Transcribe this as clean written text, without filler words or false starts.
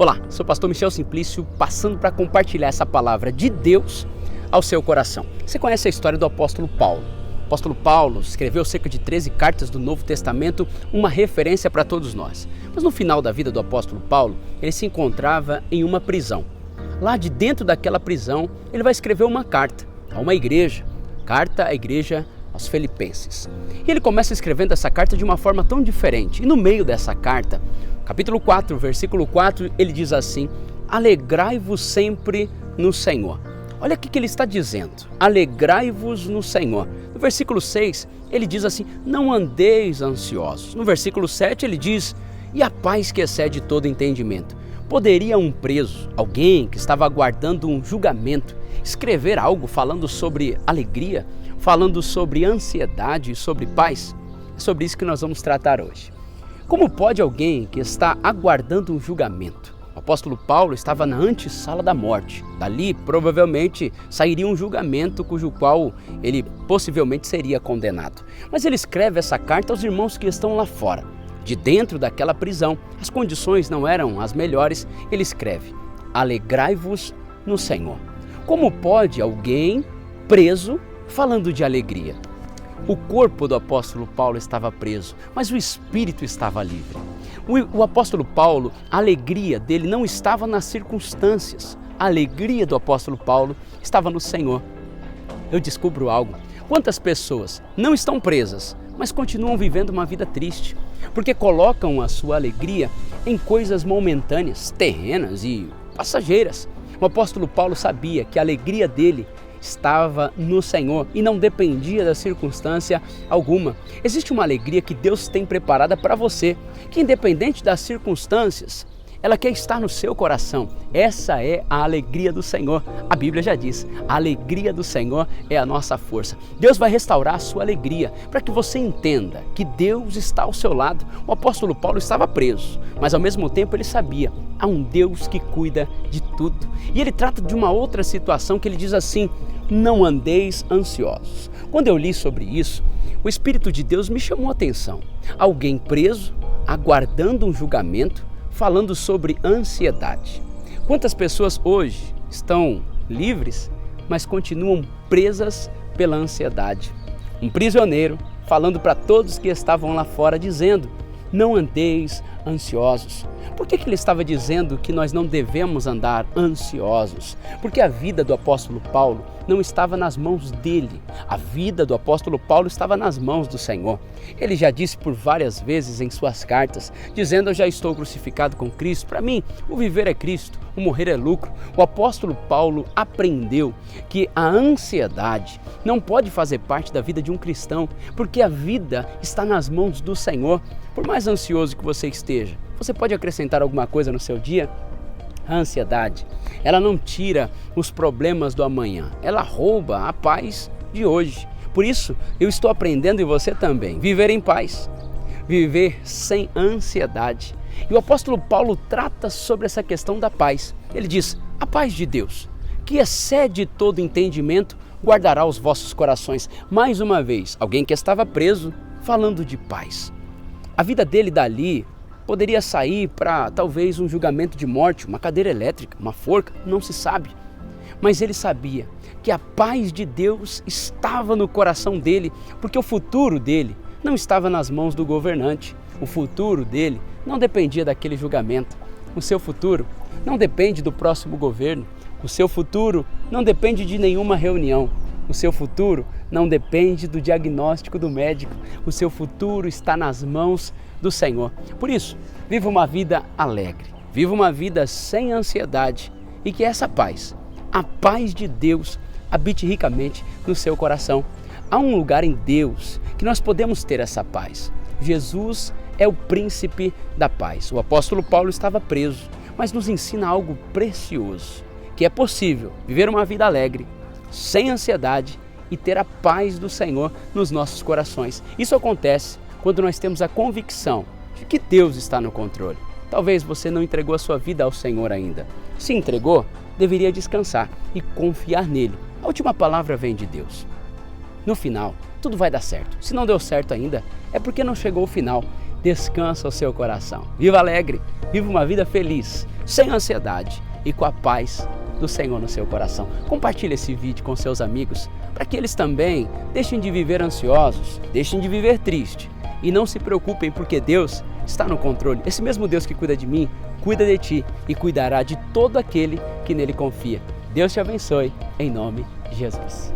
Olá, sou o pastor Michel Simplício, passando para compartilhar essa palavra de Deus ao seu coração. Você conhece a história do apóstolo Paulo? O apóstolo Paulo escreveu cerca de 13 cartas do Novo Testamento, uma referência para todos nós. Mas no final da vida do apóstolo Paulo, ele se encontrava em uma prisão. Lá de dentro daquela prisão, ele vai escrever uma carta a uma igreja, carta à igreja aos Filipenses. E ele começa escrevendo essa carta de uma forma tão diferente. E no meio dessa carta, capítulo 4, versículo 4, ele diz assim: alegrai-vos sempre no Senhor. Olha o que ele está dizendo, alegrai-vos no Senhor. No versículo 6, ele diz assim, não andeis ansiosos. No versículo 7, ele diz, e a paz que excede todo entendimento. Poderia um preso, alguém que estava aguardando um julgamento, escrever algo falando sobre alegria, falando sobre ansiedade e sobre paz? É sobre isso que nós vamos tratar hoje. Como pode alguém que está aguardando um julgamento? O apóstolo Paulo estava na antessala da morte. Dali, provavelmente, sairia um julgamento cujo qual ele possivelmente seria condenado. Mas ele escreve essa carta aos irmãos que estão lá fora. De dentro daquela prisão, as condições não eram as melhores. Ele escreve, alegrai-vos no Senhor. Como pode alguém preso falando de alegria? O corpo do apóstolo Paulo estava preso, mas o espírito estava livre. O apóstolo Paulo, a alegria dele não estava nas circunstâncias. A alegria do apóstolo Paulo estava no Senhor. Eu descubro algo. Quantas pessoas não estão presas, mas continuam vivendo uma vida triste, porque colocam a sua alegria em coisas momentâneas, terrenas e passageiras. O apóstolo Paulo sabia que a alegria dele estava no Senhor e não dependia da circunstância alguma. Existe uma alegria que Deus tem preparada para você, que independente das circunstâncias, ela quer estar no seu coração. Essa é a alegria do Senhor. A Bíblia já diz, a alegria do Senhor é a nossa força. Deus vai restaurar a sua alegria para que você entenda que Deus está ao seu lado. O apóstolo Paulo estava preso, mas ao mesmo tempo ele sabia, há um Deus que cuida de tudo. E ele trata de uma outra situação que ele diz assim, não andeis ansiosos. Quando eu li sobre isso, o Espírito de Deus me chamou a atenção. Alguém preso, aguardando um julgamento, falando sobre ansiedade. Quantas pessoas hoje estão livres, mas continuam presas pela ansiedade? Um prisioneiro falando para todos que estavam lá fora, dizendo, não andeis ansiosos. Por que ele estava dizendo que nós não devemos andar ansiosos? Porque a vida do apóstolo Paulo não estava nas mãos dele. A vida do apóstolo Paulo estava nas mãos do Senhor. Ele já disse por várias vezes em suas cartas, dizendo, eu já estou crucificado com Cristo. Para mim, o viver é Cristo, o morrer é lucro. O apóstolo Paulo aprendeu que a ansiedade não pode fazer parte da vida de um cristão, porque a vida está nas mãos do Senhor. Por mais ansioso que você esteja, você pode acrescentar alguma coisa no seu dia? A ansiedade, ela não tira os problemas do amanhã, ela rouba a paz de hoje. Por isso, eu estou aprendendo e você também, viver em paz, viver sem ansiedade. E o apóstolo Paulo trata sobre essa questão da paz. Ele diz, a paz de Deus, que excede todo entendimento, guardará os vossos corações. Mais uma vez, alguém que estava preso, falando de paz. A vida dele dali poderia sair para talvez um julgamento de morte, uma cadeira elétrica, uma forca, não se sabe. Mas ele sabia que a paz de Deus estava no coração dele, porque o futuro dele não estava nas mãos do governante. O futuro dele não dependia daquele julgamento. O seu futuro não depende do próximo governo. O seu futuro não depende de nenhuma reunião. O seu futuro não depende do diagnóstico do médico. O seu futuro está nas mãos do Senhor. Por isso, viva uma vida alegre, viva uma vida sem ansiedade e que essa paz, a paz de Deus, habite ricamente no seu coração. Há um lugar em Deus que nós podemos ter essa paz. Jesus é o príncipe da paz. O apóstolo Paulo estava preso, mas nos ensina algo precioso, que é possível viver uma vida alegre, sem ansiedade e ter a paz do Senhor nos nossos corações. Isso acontece quando nós temos a convicção de que Deus está no controle. Talvez você não entregou a sua vida ao Senhor ainda. Se entregou, deveria descansar e confiar nele. A última palavra vem de Deus. No final, tudo vai dar certo. Se não deu certo ainda, é porque não chegou o final. descansa o seu coração. Viva alegre, viva uma vida feliz, sem ansiedade e com a paz do Senhor no seu coração. Compartilhe esse vídeo com seus amigos para que eles também deixem de viver ansiosos, deixem de viver triste e não se preocupem, porque Deus está no controle. Esse mesmo Deus que cuida de mim, cuida de ti e cuidará de todo aquele que nele confia. Deus te abençoe, em nome de Jesus.